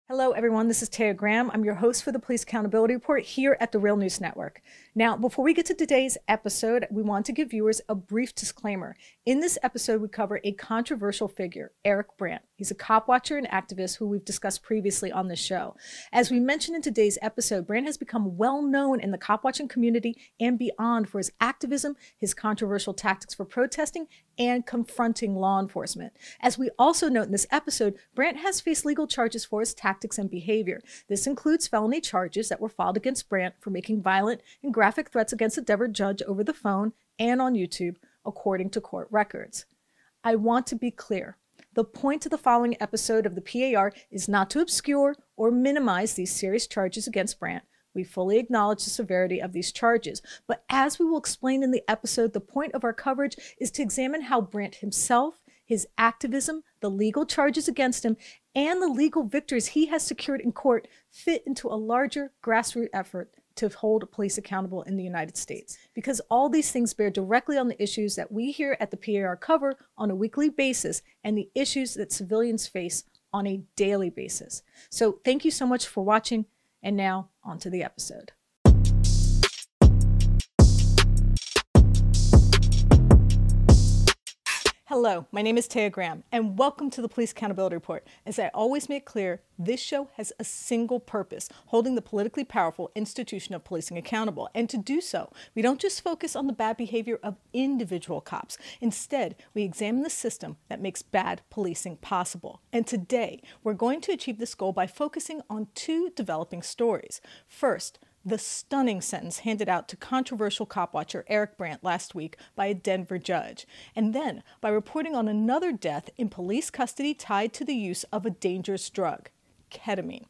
Hello, everyone. This is Taya Graham. I'm your host for the Police Accountability Report here at the Real News Network. Now, before we get to today's episode, we want to give viewers a brief disclaimer. In this episode, we cover a controversial figure, Eric Brandt. He's a cop watcher and activist who we've discussed previously on the show. As we mentioned in today's episode, Brandt has become well known in the cop watching community and beyond for his activism, his controversial tactics for protesting, and confronting law enforcement. As we also note in this episode, Brandt has faced legal charges for his tactics and behavior. This includes felony charges that were filed against Brandt for making violent and graphic threats against a Denver judge over the phone and on YouTube, according to court records. I want to be clear. The point of the following episode of the PAR is not to obscure or minimize these serious charges against Brandt. We fully acknowledge the severity of these charges, but as we will explain in the episode, the point of our coverage is to examine how Brandt himself, his activism, the legal charges against him, and the legal victories he has secured in court fit into a larger grassroots effort to hold police accountable in the United States. Because all these things bear directly on the issues that we here at the PAR cover on a weekly basis and the issues that civilians face on a daily basis. So thank you so much for watching. And now, on to the episode. Hello, my name is Taya Graham, and welcome to the Police Accountability Report. As I always make clear, this show has a single purpose, holding the politically powerful institution of policing accountable. And to do so, we don't just focus on the bad behavior of individual cops. Instead, we examine the system that makes bad policing possible. And today, we're going to achieve this goal by focusing on two developing stories. First, the stunning sentence handed out to controversial cop watcher Eric Brandt last week by a Denver judge, and then by reporting on another death in police custody tied to the use of a dangerous drug, ketamine.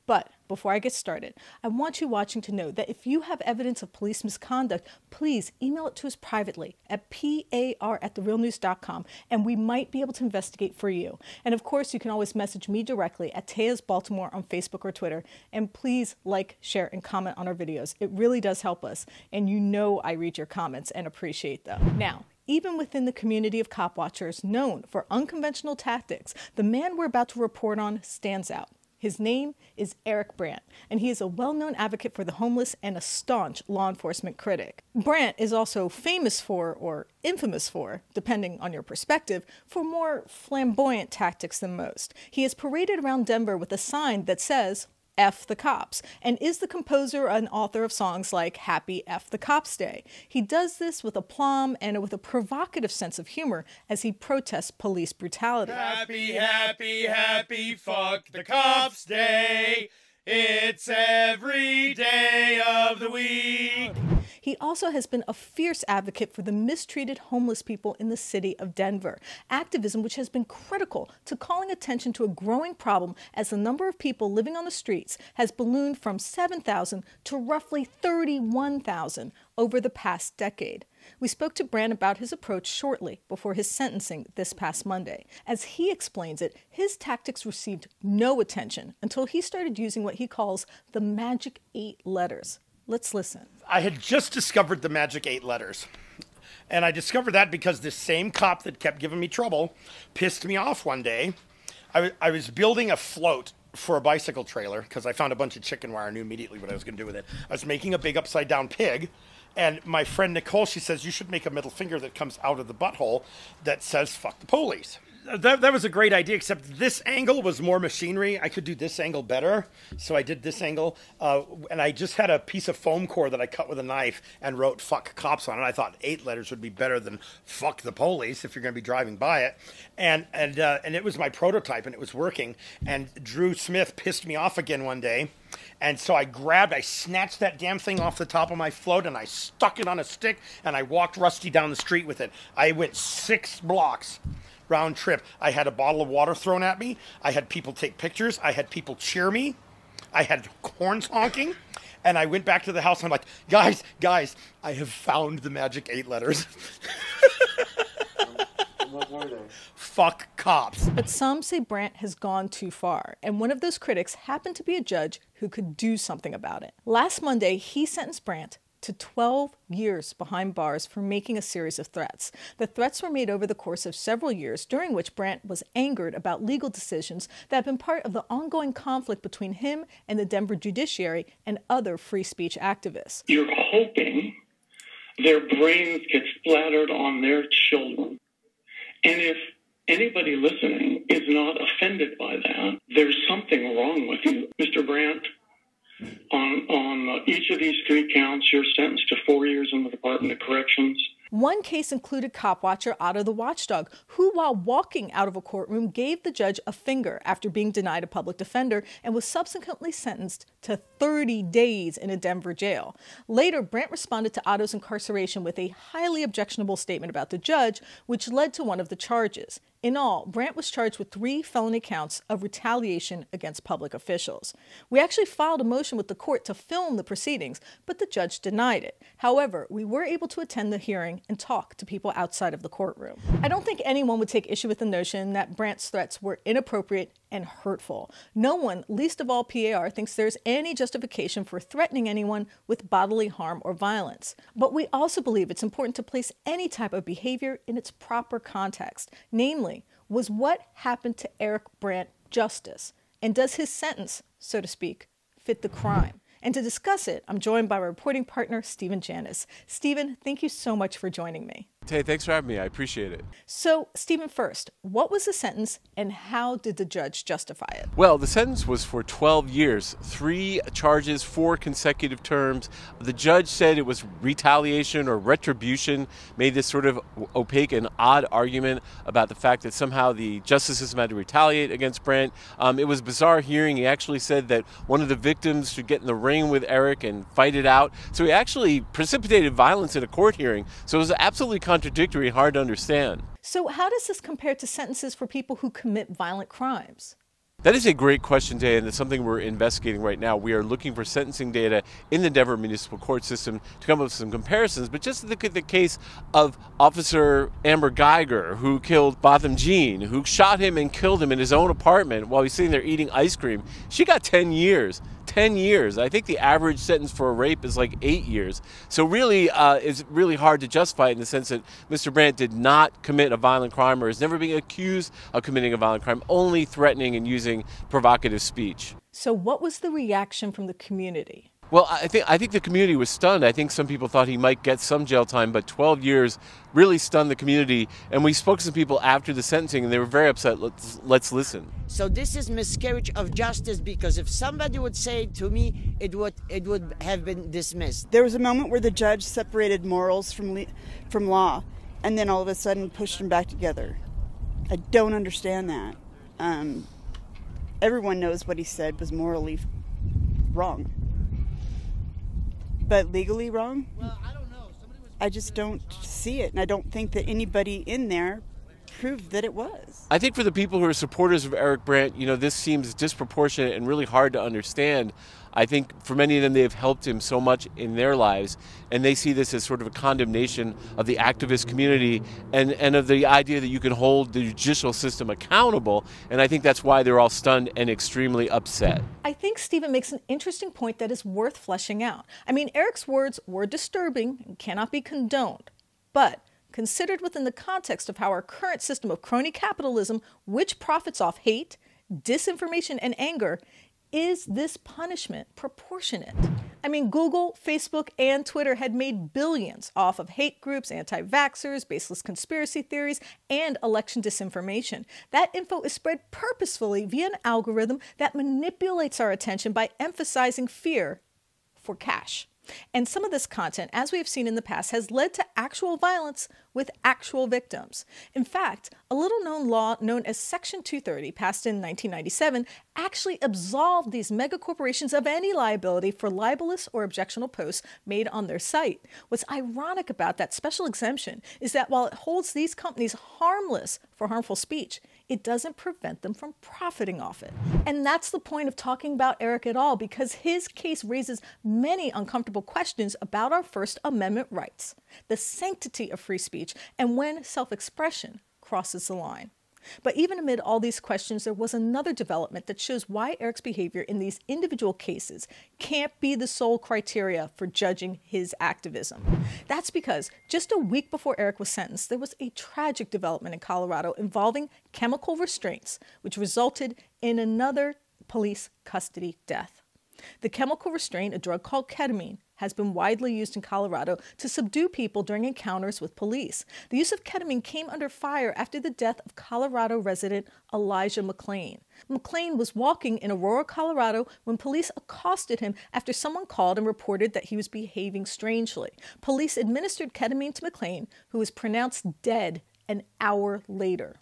But before I get started, I want you watching to know that if you have evidence of police misconduct, please email it to us privately at par@therealnews.com, and we might be able to investigate for you. And of course, you can always message me directly at Taya's Baltimore on Facebook or Twitter. And please like, share, and comment on our videos. It really does help us. And you know I read your comments and appreciate them. Now, even within the community of cop watchers known for unconventional tactics, the man we're about to report on stands out. His name is Eric Brandt, and he is a well-known advocate for the homeless and a staunch law enforcement critic. Brandt is also famous for, or infamous for, depending on your perspective, for more flamboyant tactics than most. He is paraded around Denver with a sign that says, F the Cops, and is the composer and author of songs like Happy F the Cops Day. He does this with aplomb and with a provocative sense of humor as he protests police brutality. Happy, happy, happy fuck the cops day. It's every day of the week. He also has been a fierce advocate for the mistreated homeless people in the city of Denver, activism which has been critical to calling attention to a growing problem as the number of people living on the streets has ballooned from 7,000 to roughly 31,000 over the past decade. We spoke to Brandt about his approach shortly before his sentencing this past Monday. As he explains it, his tactics received no attention until he started using what he calls the magic 8 letters. Let's listen. I had just discovered the magic 8 letters. And I discovered that because this same cop that kept giving me trouble pissed me off one day. I was building a float for a bicycle trailer because I found a bunch of chicken wire and knew immediately what I was going to do with it. I was making a big upside down pig. And my friend Nicole, she says, you should make a middle finger that comes out of the butthole that says, fuck the police. That was a great idea, except this angle was more machinery. I could do this angle better, so I did this angle. And I just had a piece of foam core that I cut with a knife and wrote fuck cops on it. I thought 8 letters would be better than fuck the police if you're going to be driving by it. And it was my prototype, and it was working. And Drew Smith pissed me off again one day. And so I snatched that damn thing off the top of my float, and I stuck it on a stick, and I walked Rusty down the street with it. I went 6 blocks round trip. I had a bottle of water thrown at me. I had people take pictures. I had people cheer me. I had horns honking. And I went back to the house, and I'm like, guys, I have found the magic 8 letters. What were they? Fuck cops. But some say Brandt has gone too far, and one of those critics happened to be a judge who could do something about it. Last Monday, he sentenced Brandt to 12 years behind bars for making a series of threats. The threats were made over the course of several years, during which Brandt was angered about legal decisions that have been part of the ongoing conflict between him and the Denver judiciary and other free speech activists. You're hoping their brains get splattered on their children. And if anybody listening is not offended by that, there's something wrong with you. Mr. Brandt, on each of these 3 counts, you're sentenced to 4 years in the Department of Corrections. One case included cop watcher Otto the Watchdog, who, while walking out of a courtroom, gave the judge a finger after being denied a public defender and was subsequently sentenced to 30 days in a Denver jail. Later, Brandt responded to Otto's incarceration with a highly objectionable statement about the judge, which led to one of the charges. In all, Brandt was charged with 3 felony counts of retaliation against public officials. We actually filed a motion with the court to film the proceedings, but the judge denied it. However, we were able to attend the hearing and talk to people outside of the courtroom. I don't think anyone would take issue with the notion that Brandt's threats were inappropriate and hurtful. No one, least of all PAR, thinks there's any justification for threatening anyone with bodily harm or violence. But we also believe it's important to place any type of behavior in its proper context. Namely, was what happened to Eric Brandt justice? And does his sentence, so to speak, fit the crime? And to discuss it, I'm joined by my reporting partner, Stephen Janis. Stephen, thank you so much for joining me. Hey, thanks for having me. I appreciate it. So, Stephen, first, what was the sentence and how did the judge justify it? Well, the sentence was for 12 years, 3 charges, 4 consecutive terms. The judge said it was retaliation or retribution, made this sort of opaque and odd argument about the fact that somehow the justice system had to retaliate against Brandt. It was a bizarre hearing. He actually said that one of the victims should get in the ring with Eric and fight it out. So he actually precipitated violence in a court hearing. So it was absolutely contradictory, hard to understand. So how does this compare to sentences for people who commit violent crimes? That is a great question, Jay, and it's something we're investigating right now. We are looking for sentencing data in the Denver municipal court system to come up with some comparisons. But just look at the case of Officer Amber Geiger, who killed Botham Jean, who shot him and killed him in his own apartment while he's sitting there eating ice cream. She got 10 years. 10 years. I think the average sentence for a rape is like 8 years. So really, it's really hard to justify it in the sense that Mr. Brandt did not commit a violent crime or is never being accused of committing a violent crime, only threatening and using provocative speech. So what was the reaction from the community? Well, I think the community was stunned. I think some people thought he might get some jail time, but 12 years really stunned the community. And we spoke to some people after the sentencing, and they were very upset. Let's listen. So this is miscarriage of justice, because if somebody would say it to me, it would have been dismissed. There was a moment where the judge separated morals from law, and then all of a sudden pushed them back together. I don't understand that. Everyone knows what he said was morally wrong. But legally wrong? Well, I don't know. I just don't see it, and I don't think that anybody in there proved that it was. I think for the people who are supporters of Eric Brandt, this seems disproportionate and really hard to understand. I think for many of them, they have helped him so much in their lives, and they see this as sort of a condemnation of the activist community and of the idea that you can hold the judicial system accountable, and I think that's why they're all stunned and extremely upset. I think Stephen makes an interesting point that is worth fleshing out. I mean, Eric's words were disturbing and cannot be condoned, but considered within the context of how our current system of crony capitalism, which profits off hate, disinformation, and anger, is this punishment proportionate? I mean, Google, Facebook, and Twitter had made billions off of hate groups, anti-vaxxers, baseless conspiracy theories, and election disinformation. That info is spread purposefully via an algorithm that manipulates our attention by emphasizing fear for cash. And some of this content, as we have seen in the past, has led to actual violence with actual victims. In fact, a little-known law known as Section 230, passed in 1997, actually absolved these megacorporations of any liability for libelous or objectionable posts made on their site. What's ironic about that special exemption is that while it holds these companies harmless for harmful speech, it doesn't prevent them from profiting off it. And that's the point of talking about Eric at all, because his case raises many uncomfortable questions about our First Amendment rights, the sanctity of free speech, and when self-expression crosses the line. But even amid all these questions, there was another development that shows why Eric's behavior in these individual cases can't be the sole criteria for judging his activism. That's because just a week before Eric was sentenced, there was a tragic development in Colorado involving chemical restraints, which resulted in another police custody death. The chemical restraint, a drug called ketamine, has been widely used in Colorado to subdue people during encounters with police. The use of ketamine came under fire after the death of Colorado resident Elijah McClain. McClain was walking in Aurora, Colorado when police accosted him after someone called and reported that he was behaving strangely. Police administered ketamine to McClain, who was pronounced dead an hour later.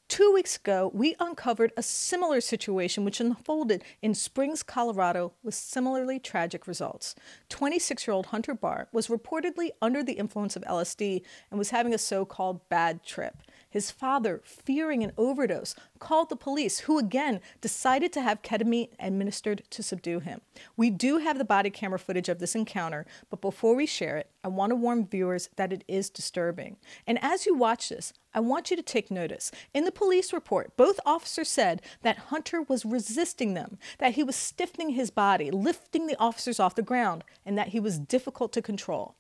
2 weeks ago, we uncovered a similar situation which unfolded in Springs, Colorado, with similarly tragic results. 26-year-old Hunter Barr was reportedly under the influence of LSD and was having a so-called bad trip. His father, fearing an overdose, called the police, who again decided to have ketamine administered to subdue him. We do have the body camera footage of this encounter, but before we share it, I want to warn viewers that it is disturbing. And as you watch this, I want you to take notice. In the police report, both officers said that Hunter was resisting them, that he was stiffening his body, lifting the officers off the ground, and that he was difficult to control.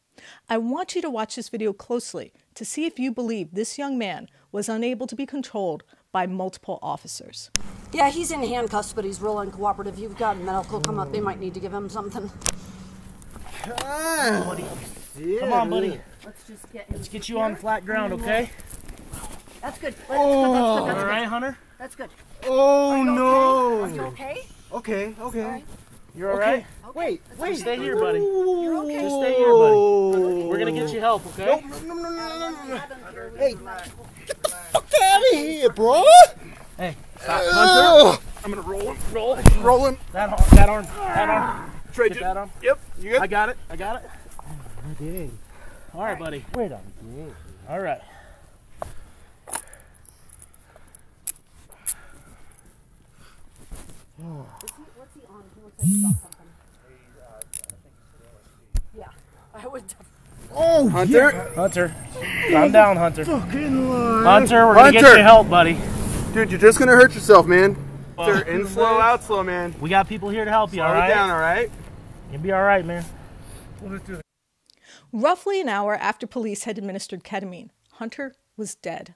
I want you to watch this video closely to see if you believe this young man was unable to be controlled by multiple officers. Yeah, he's in handcuffs, but he's real uncooperative. You've got medical come up. They might need to give him something. Come on, buddy. Let's get you on flat ground, okay? That's good. That's good. All right, Hunter? That's good. Oh, no. Are you okay? Okay. Right. You're all right? Wait. Just stay here, buddy. You're okay. Just stay here, buddy. We're going to get you help, okay? No. Hey, get the fuck out of here, bro! Hey, Hunter. I'm gonna roll him. That arm. Trade Get that arm. Yep. You good? I got it. Okay. All right, buddy. Wait a minute. All right. What's he on? He looks like he's on something. Yeah, I would. Oh, Hunter. yeah. Hunter. Calm down, Hunter. Fucking lie. Hunter, we're going to get you help, buddy. Dude, you're just gonna hurt yourself, man. In slow, out slow, man. We got people here to help you, Slow all right? it down, all right? You'll be all right, man. Roughly an hour after police had administered ketamine, Hunter was dead.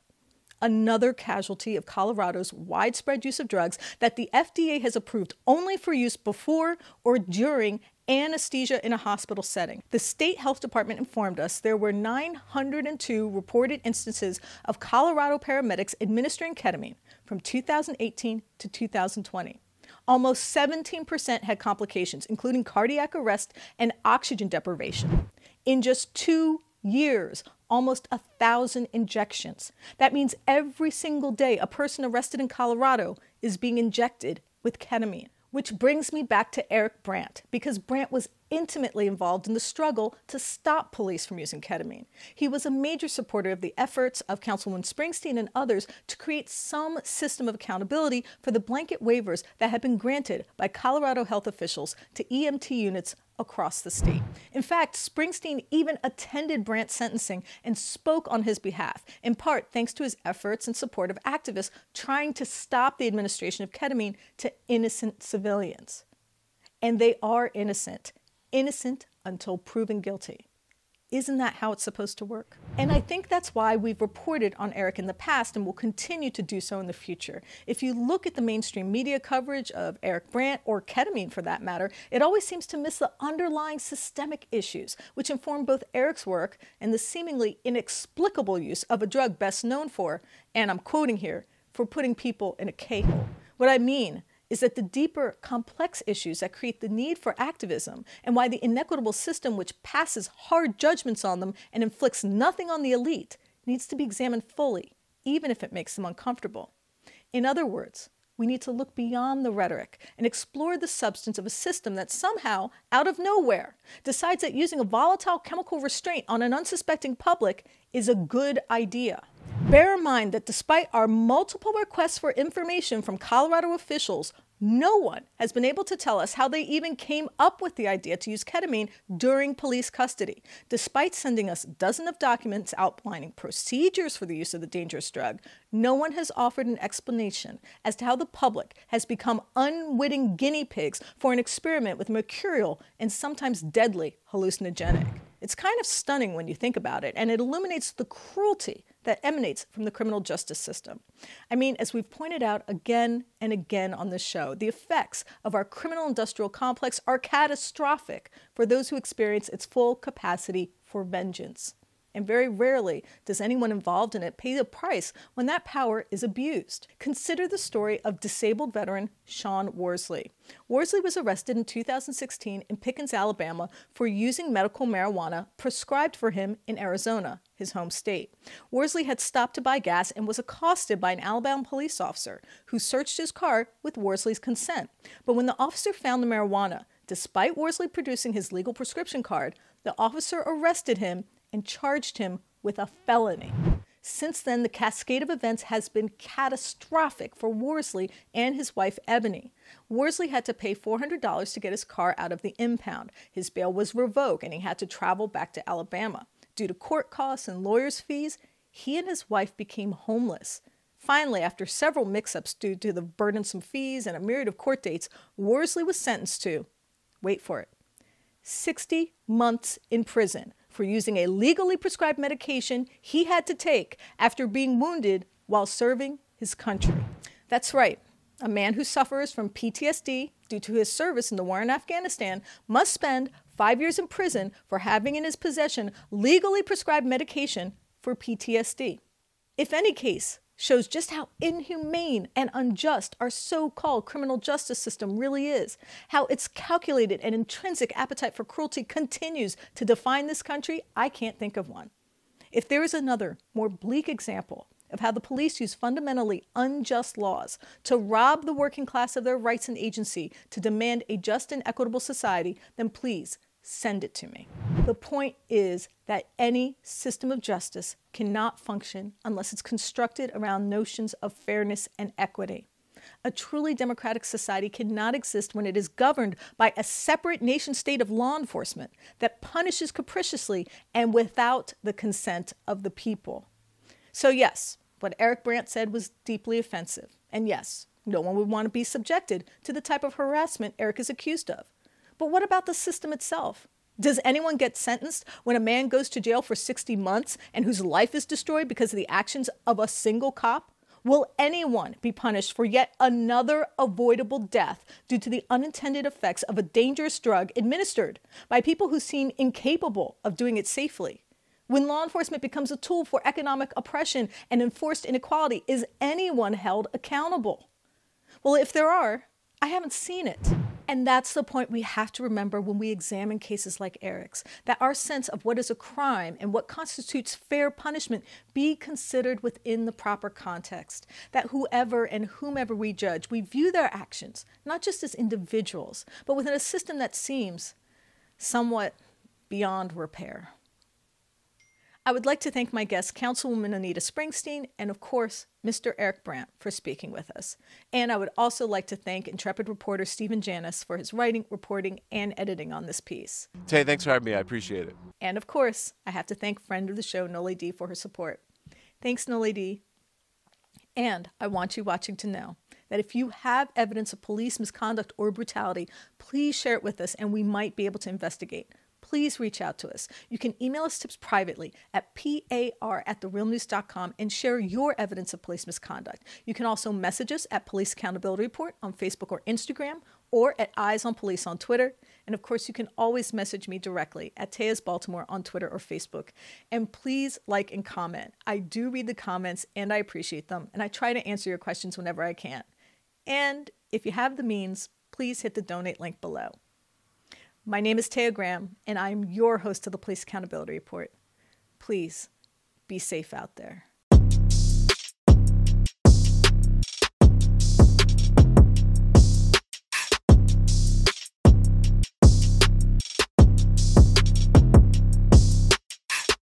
Another casualty of Colorado's widespread use of drugs that the FDA has approved only for use before or during anesthesia in a hospital setting. The state health department informed us there were 902 reported instances of Colorado paramedics administering ketamine from 2018 to 2020. Almost 17% had complications, including cardiac arrest and oxygen deprivation. In just 2 years, almost 1,000 injections. That means every single day a person arrested in Colorado is being injected with ketamine. Which brings me back to Eric Brandt, because Brandt was intimately involved in the struggle to stop police from using ketamine. He was a major supporter of the efforts of Councilman Springsteen and others to create some system of accountability for the blanket waivers that had been granted by Colorado health officials to EMT units across the state. In fact, Springsteen even attended Brandt's sentencing and spoke on his behalf, in part thanks to his efforts and support of activists trying to stop the administration of ketamine to innocent civilians. And they are innocent until proven guilty. Isn't that how it's supposed to work? And I think that's why we've reported on Eric in the past and will continue to do so in the future. If you look at the mainstream media coverage of Eric Brandt, or ketamine for that matter, it always seems to miss the underlying systemic issues, which inform both Eric's work and the seemingly inexplicable use of a drug best known for, and I'm quoting here, for putting people in a K-hole. What I mean is that the deeper, complex issues that create the need for activism and why the inequitable system which passes hard judgments on them and inflicts nothing on the elite needs to be examined fully, even if it makes them uncomfortable. In other words, we need to look beyond the rhetoric and explore the substance of a system that somehow, out of nowhere, decides that using a volatile chemical restraint on an unsuspecting public is a good idea. Bear in mind that despite our multiple requests for information from Colorado officials, no one has been able to tell us how they even came up with the idea to use ketamine during police custody. Despite sending us dozens of documents outlining procedures for the use of the dangerous drug, no one has offered an explanation as to how the public has become unwitting guinea pigs for an experiment with mercurial and sometimes deadly hallucinogenic. It's kind of stunning when you think about it, and it illuminates the cruelty that emanates from the criminal justice system. I mean, as we've pointed out again and again on this show, the effects of our criminal industrial complex are catastrophic for those who experience its full capacity for vengeance. And very rarely does anyone involved in it pay the price when that power is abused. Consider the story of disabled veteran Sean Worsley. Worsley was arrested in 2016 in Pickens, Alabama for using medical marijuana prescribed for him in Arizona, his home state. Worsley had stopped to buy gas and was accosted by an Alabama police officer who searched his car with Worsley's consent. But when the officer found the marijuana, despite Worsley producing his legal prescription card, the officer arrested him and charged him with a felony. Since then, the cascade of events has been catastrophic for Worsley and his wife, Ebony. Worsley had to pay $400 to get his car out of the impound. His bail was revoked, and he had to travel back to Alabama. Due to court costs and lawyers' fees, he and his wife became homeless. Finally, after several mix-ups due to the burdensome fees and a myriad of court dates, Worsley was sentenced to, wait for it, 60 months in prison for using a legally prescribed medication he had to take after being wounded while serving his country. That's right, a man who suffers from PTSD due to his service in the war in Afghanistan must spend 5 years in prison for having in his possession legally prescribed medication for PTSD. If any case shows just how inhumane and unjust our so-called criminal justice system really is, how its calculated and intrinsic appetite for cruelty continues to define this country, I can't think of one. If there is another, more bleak example of how the police use fundamentally unjust laws to rob the working class of their rights and agency to demand a just and equitable society, then please send it to me. The point is that any system of justice cannot function unless it's constructed around notions of fairness and equity. A truly democratic society cannot exist when it is governed by a separate nation-state of law enforcement that punishes capriciously and without the consent of the people. So yes, what Eric Brandt said was deeply offensive. And yes, no one would want to be subjected to the type of harassment Eric is accused of. But what about the system itself? Does anyone get sentenced when a man goes to jail for 60 months and whose life is destroyed because of the actions of a single cop? Will anyone be punished for yet another avoidable death due to the unintended effects of a dangerous drug administered by people who seem incapable of doing it safely? When law enforcement becomes a tool for economic oppression and enforced inequality, is anyone held accountable? Well, if there are, I haven't seen it. And that's the point we have to remember when we examine cases like Eric's, that our sense of what is a crime and what constitutes fair punishment be considered within the proper context. That whoever and whomever we judge, we view their actions, not just as individuals, but within a system that seems somewhat beyond repair. I would like to thank my guest, Councilwoman Anita Springsteen, and of course, Mr. Eric Brandt for speaking with us. And I would also like to thank intrepid reporter Stephen Janis for his writing, reporting, and editing on this piece. Tay, thanks for having me. I appreciate it. And of course, I have to thank friend of the show, Noli D, for her support. Thanks, Noli D. And I want you watching to know that if you have evidence of police misconduct or brutality, please share it with us and we might be able to investigate. Please reach out to us. You can email us tips privately at par@therealnews.com and share your evidence of police misconduct. You can also message us at Police Accountability Report on Facebook or Instagram, or at Eyes on Police on Twitter. And of course, you can always message me directly at Tejas Baltimore on Twitter or Facebook. And please like and comment. I do read the comments and I appreciate them. And I try to answer your questions whenever I can. And if you have the means, please hit the donate link below. My name is Taya Graham, and I'm your host of the Police Accountability Report. Please be safe out there.